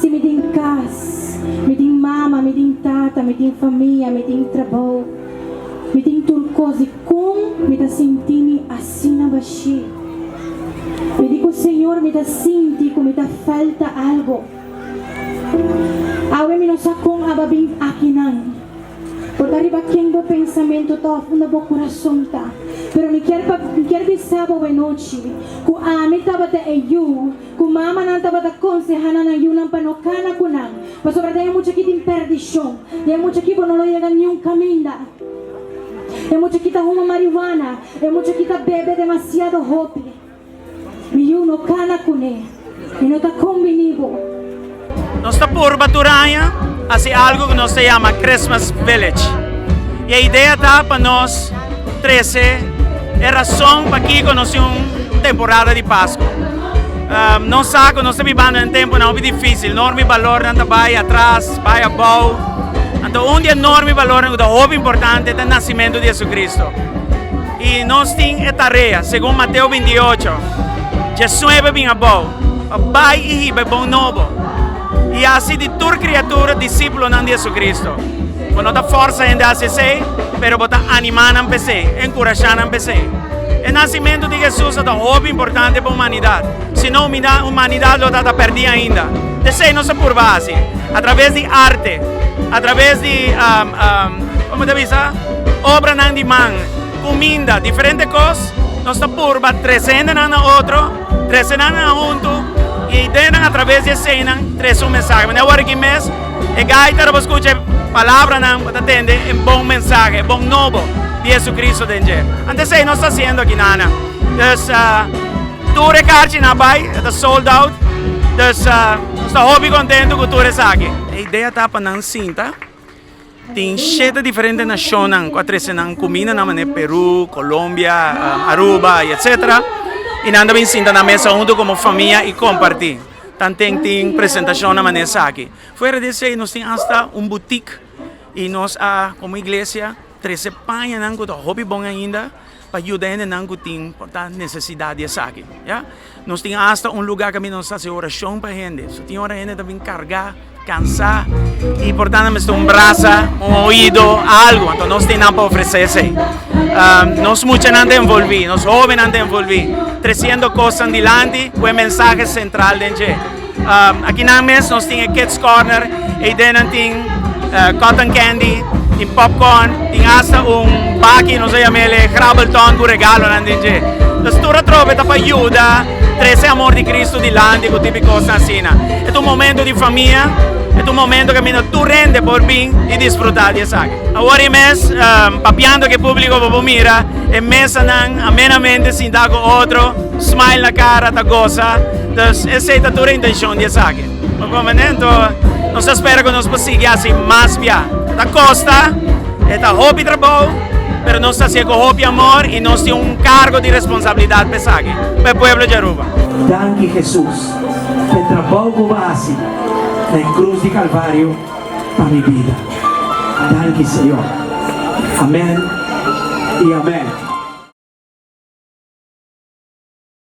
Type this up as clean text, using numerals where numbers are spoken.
Se me tem casa, me tem mama, me tem tata, me tem família, me tem trabalho, me tem tudo coisa, como me está sentindo assim na baixinha? Me digo, Senhor, me está sentindo como me está falta algo. Awe me não sabe como ababim aqui não. Porque arriba quem do pensamento tá funda do coração tá. Pero me quer dizer boa noite. Que a mim tava te eu, que mama não tava te aconselhando na eu não panocana com não. Mas sobre tem muito que tem perdição. Tem muito que não chega nenhum caminho. Tem muito que tá uma marihuana, tem muito que tá bebe demasiado hope. E eu não cana com ele. E não tá combinado. Nossa curva Turanha hace algo que se llama Christmas Village. E a ideia está para nós 13 é razão para que conhecemos uma temporada de Páscoa. Não sabe, nós estamos vivendo em tempo não é difícil, enorme valor não vai atrás, vai a bom. Então, um enorme valor, um importante é o nascimento de Jesus Cristo. E nós temos a tarefa, segundo Mateus 28, Jesus é bem a bom, vai e é bom novo. E assim de toda criatura, discípulo de Jesus Cristo. Quando dá força ainda a ser, pero bota animar a PC, encorajar a PC. O nascimento de Jesus é muito importante para a humanidade. Senão a humanidade não está perdida ainda. Desei não se por base, através de arte, através de, como deve ser, obra de mão, comida, diferentes coisas, nós estamos por 300 na outro, 300 na junto. E dentro, através de cena, traz mensagem. Mas agora que mês, é gaita para escutar palavra para atender um bom mensagem, bom novo de Jesus Cristo dentro. Antes aí nós estamos fazendo aqui na Então, tu recarte na bai, está sold out. Então, nós estamos muito contentes com tu aqui. A ideia está para não cinta. Tem 7 diferentes nações, 4 comida na Peru, Colômbia, Aruba, etc. E nada bem sinta na mesa junto como família e compartilhar. Também tem apresentação na mesa aqui. Fora disso, nós temos hasta boutique e nós, como igreja, 13 pães que estão hobby bom ainda para ajudar a que tem necessidades aqui. Nós temos hasta lugar que nós fazemos oração para a gente. Se tem hora a gente também carregar, cansar e portanto nós temos braço, ouvido, algo. Então nós temos para oferecer. Nós muitos não estamos envolvidos, nós jovens não estamos envolvidos. 300 coisas adiante, com o mensagem central dentro. Aqui na mesa nós temos Kids Corner, e dentro tem cotton candy, tem popcorn, tem hasta baki, nós chamamos ele Grabbelton, com regalo dentro. Então tudo tropa para ajudar, trazer amor de Cristo dilante, com tipo de coisa assim. É momento de família, é momento que tu rende por bem e desfrutar de isso. Agora mês, papiando que o público vai mira, e mesa não, amenamente, sem dar com outro, smile na cara, tá goza. Então, essa é a tua intenção de isso. No momento, nós esperamos que nós possamos assim mais via. Da costa, é hobby trabalho, mas nós estamos com hobby amor e nós temos cargo de responsabilidade pesado para o povo de Aruba. Danke Jesus, pelo trabalho que você na cruz de Calvário para minha vida. Danke Senhor. Amém e amém.